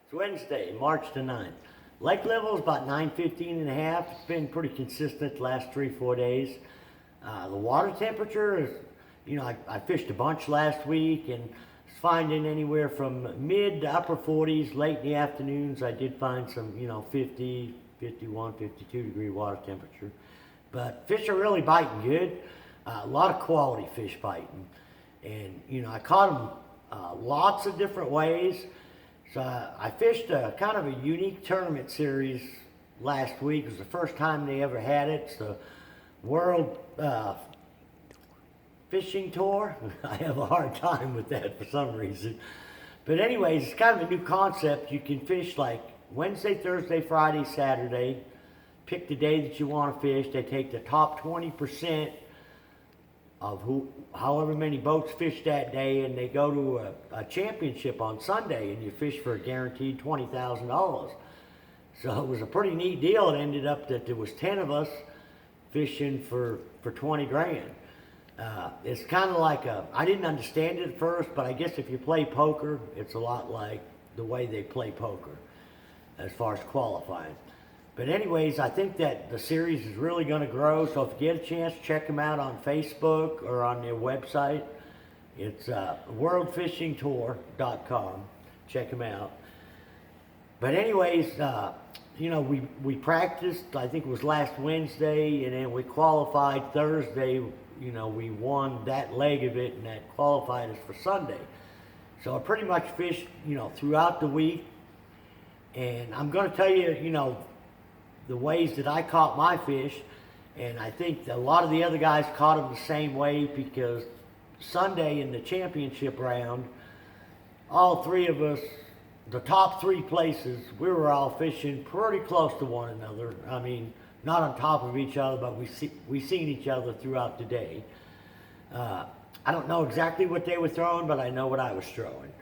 It's Wednesday, March the 9th. Lake level is about 9:15 and a half. It's been pretty consistent the last 3-4 days. The water temperature is, I fished a bunch last week and was finding anywhere from mid to upper 40s. Late in the afternoons, I did find some, 50, 51, 52 degree water temperature. But fish are really biting good. A lot of quality fish biting. And, I caught them lots of different ways. So I fished a kind of a unique tournament series last week. It was the first time they ever had it. It's the World Fishing Tour. I have a hard time with that for some reason. But anyways, it's kind of a new concept. You can fish like Wednesday, Thursday, Friday, Saturday. Pick the day that you want to fish. They take the top 20% of however many boats fish that day, and they go to a championship on Sunday, and you fish for a guaranteed $20,000. So it was a pretty neat deal. It ended up that there was 10 of us fishing for 20 grand. It's kind of like I didn't understand it at first, but I guess if you play poker, it's a lot like the way they play poker as far as qualifying. But anyways, I think that the series is really going to grow. So if you get a chance, check them out on Facebook or on their website. It's worldfishingtour.com. Check them out. But anyways, we practiced, I think it was last Wednesday, and then we qualified Thursday. We won that leg of it, and that qualified us for Sunday. So I pretty much fished, throughout the week. And I'm going to tell you, the ways that I caught my fish, and I think a lot of the other guys caught them the same way, because Sunday in the championship round, all three of us, the top three places, we were all fishing pretty close to one another. I mean, not on top of each other, but we seen each other throughout the day. I don't know exactly what they were throwing, but I know what I was throwing.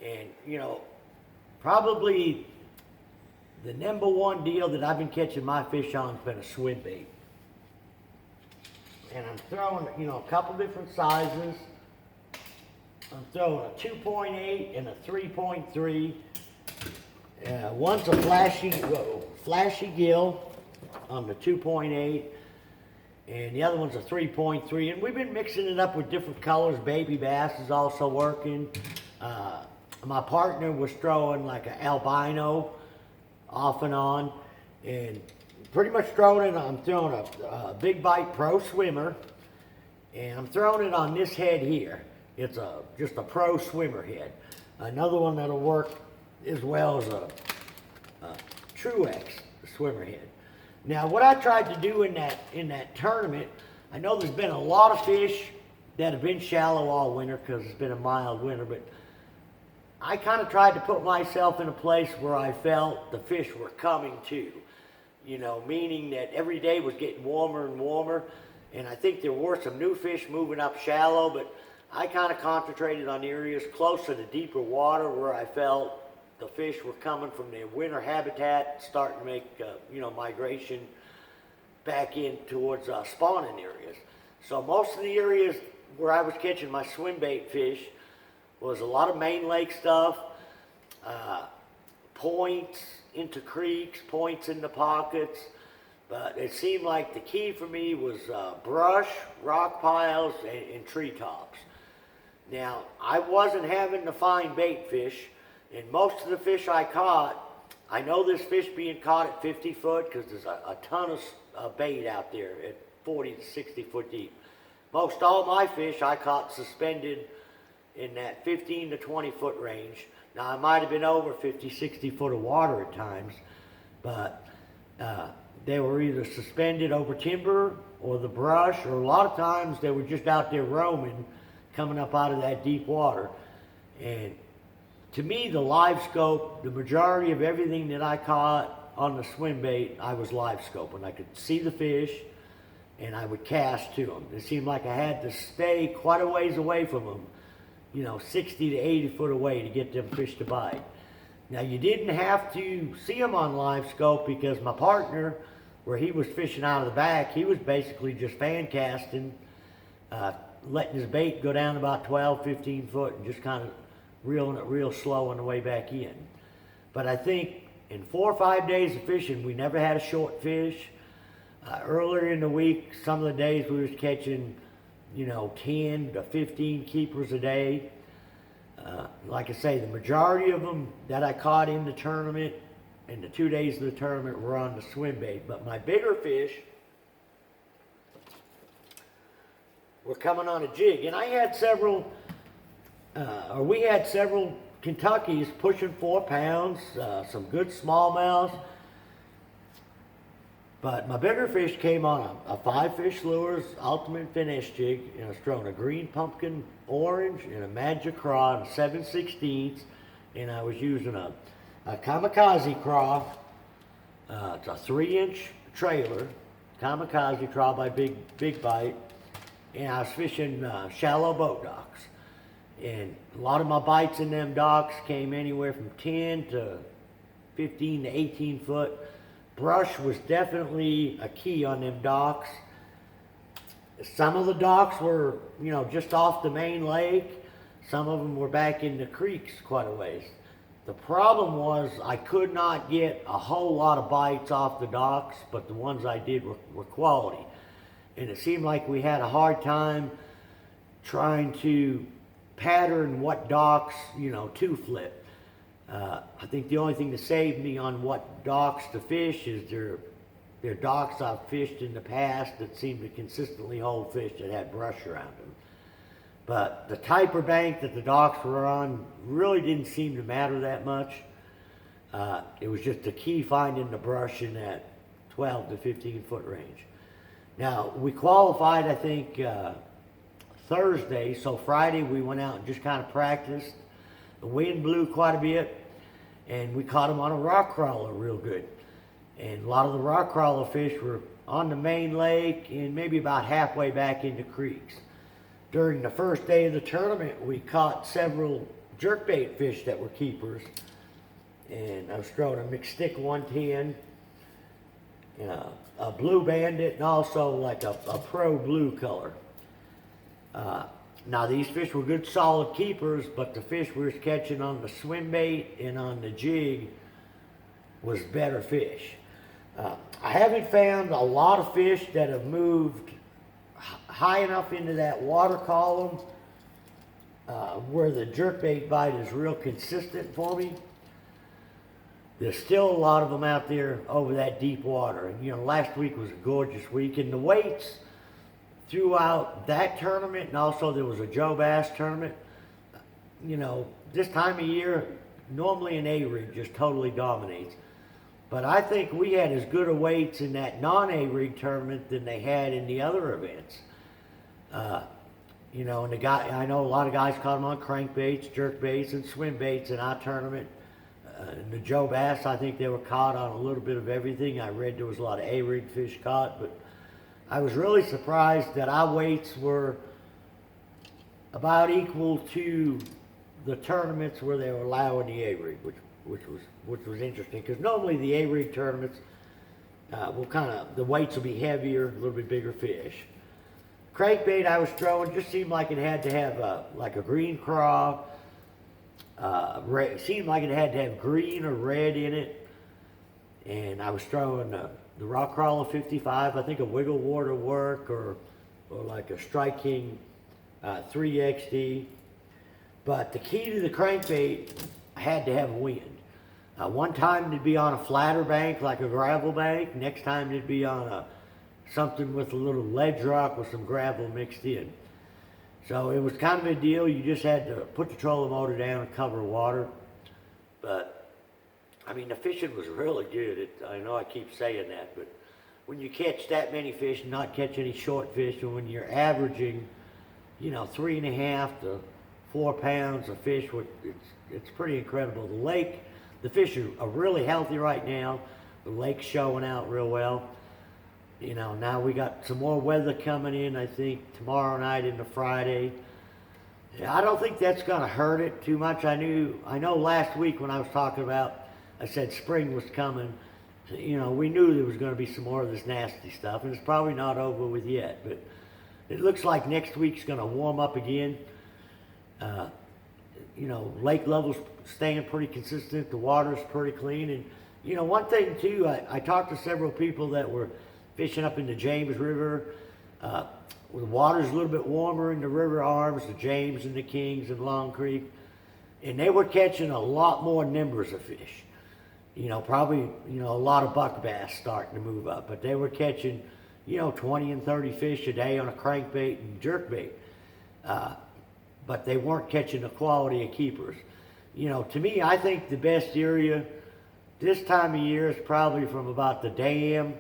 And, probably the number one deal that I've been catching my fish on has been a swim bait. And I'm throwing, a couple different sizes. I'm throwing a 2.8 and a 3.3. One's a flashy gill on the 2.8, and the other one's a 3.3. And we've been mixing it up with different colors. Baby bass is also working. My partner was throwing like an albino off and on, and pretty much I'm throwing a Big Bite Pro Swimmer, and I'm throwing it on this head here. It's just a Pro Swimmer head. Another one that'll work as well as a Truex swimmer head. Now, what I tried to do in that tournament, I know there's been a lot of fish that have been shallow all winter because it's been a mild winter, but I kind of tried to put myself in a place where I felt the fish were coming to, meaning that every day was getting warmer and warmer, and I think there were some new fish moving up shallow, but I kind of concentrated on areas closer to deeper water where I felt the fish were coming from their winter habitat, starting to make, migration back in towards spawning areas. So most of the areas where I was catching my swim bait fish was a lot of main lake stuff, points into creeks, points into pockets. But it seemed like the key for me was brush, rock piles, and treetops. Now, I wasn't having to find bait fish, and most of the fish I caught, I know there's fish being caught at 50 foot because there's a ton of bait out there at 40 to 60 foot deep. Most all my fish I caught suspended in that 15 to 20 foot range. Now, I might have been over 50, 60 foot of water at times, but they were either suspended over timber or the brush, or a lot of times they were just out there roaming, coming up out of that deep water. And to me, the live scope, the majority of everything that I caught on the swim bait, I was live scoping. I could see the fish, and I would cast to them. It seemed like I had to stay quite a ways away from them, 60 to 80 foot away to get them fish to bite. Now, you didn't have to see them on live scope, because my partner, where he was fishing out of the back, he was basically just fan casting, letting his bait go down about 12, 15 foot and just kind of reeling it real slow on the way back in. But I think in 4 or 5 days of fishing, we never had a short fish. Earlier in the week, some of the days we was catching, 10 to 15 keepers a day. Like I say, the majority of them that I caught in the tournament, in the 2 days of the tournament, were on the swim bait. But my bigger fish were coming on a jig. And I had we had several Kentuckys pushing 4 pounds, some good smallmouths. But my bigger fish came on a 5-fish lures ultimate finesse jig, and I was throwing a green pumpkin orange and a magic craw and 7/16, and I was using a kamikaze craw. It's a 3-inch trailer, kamikaze craw by Big Bite, and I was fishing shallow boat docks. And a lot of my bites in them docks came anywhere from 10 to 15 to 18 foot. Brush was definitely a key on them docks. Some of the docks were, just off the main lake. Some of them were back in the creeks quite a ways. The problem was I could not get a whole lot of bites off the docks, but the ones I did were quality. And it seemed like we had a hard time trying to pattern what docks, to flip. I think the only thing that saved me on what docks to fish is there are docks I've fished in the past that seem to consistently hold fish that had brush around them. But the type of bank that the docks were on really didn't seem to matter that much. It was just the key finding the brush in that 12 to 15 foot range. Now, we qualified, I think, Thursday, so Friday we went out and just kind of practiced. The wind blew quite a bit, and we caught them on a rock crawler real good. And a lot of the rock crawler fish were on the main lake and maybe about halfway back into creeks. During the first day of the tournament, we caught several jerkbait fish that were keepers. And I was throwing a McStick 110, a blue bandit, and also like a pro blue color. Now these fish were good solid keepers, but the fish we was catching on the swim bait and on the jig was better fish. I haven't found a lot of fish that have moved high enough into that water column where the jerkbait bite is real consistent for me. There's still a lot of them out there over that deep water. And last week was a gorgeous week, and the weights throughout that tournament, and also there was a Joe Bass tournament. This time of year, normally an A-rig just totally dominates. But I think we had as good a weights in that non-A-rig tournament than they had in the other events. And I know a lot of guys caught them on crankbaits, jerkbaits, and swim baits in our tournament. In the Joe Bass, I think they were caught on a little bit of everything. I read there was a lot of A-rig fish caught, but I was really surprised that our weights were about equal to the tournaments where they were allowing the A-rig, which was interesting, because normally the A-rig tournaments the weights will be heavier, a little bit bigger fish. Crankbait I was throwing just seemed like it had to have like a green craw. Seemed like it had to have green or red in it, and I was throwing the Rock Crawler 55, I think a Wiggle Ward will work, or like a Strike King 3XD. But the key to the crankbait had to have wind. One time it'd be on a flatter bank, like a gravel bank. Next time it'd be on something with a little ledge rock with some gravel mixed in. So it was kind of a deal. You just had to put the trolling motor down and cover water. But the fishing was really good. I know I keep saying that, but when you catch that many fish and not catch any short fish, and when you're averaging, 3.5 to 4 pounds of fish, it's pretty incredible. The fish are really healthy right now. The lake's showing out real well. Now we got some more weather coming in, I think, tomorrow night into Friday. I don't think that's going to hurt it too much. I know last week when I was talking about, I said spring was coming. We knew there was going to be some more of this nasty stuff, and it's probably not over with yet. But it looks like next week's going to warm up again. you know, lake levels staying pretty consistent, the water's pretty clean. And, you know, one thing too, I talked to several people that were fishing up in the James River. The water's a little bit warmer in the river arms, the James and the Kings and Long Creek, and they were catching a lot more numbers of fish. You know, probably, you know, a lot of buck bass starting to move up, but they were catching, you know, 20 and 30 fish a day on a crankbait and jerkbait. But they weren't catching the quality of keepers. You know, to me, I think the best area this time of year is probably from about the dam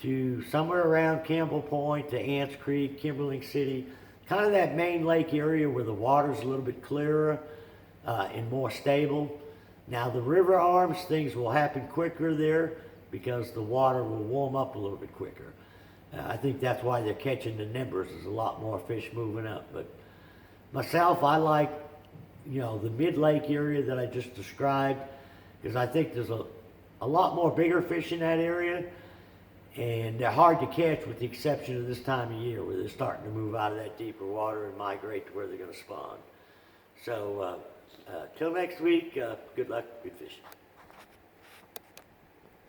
to somewhere around Campbell Point to Ants Creek, Kimberling City, kind of that main lake area where the water's a little bit clearer and more stable. Now the river arms, things will happen quicker there because the water will warm up a little bit quicker. I think that's why they're catching the numbers. There's a lot more fish moving up. But myself, I like, you know, the mid-lake area that I just described because I think there's a lot more bigger fish in that area, and they're hard to catch with the exception of this time of year where they're starting to move out of that deeper water and migrate to where they're going to spawn. So till next week, good luck, good fishing.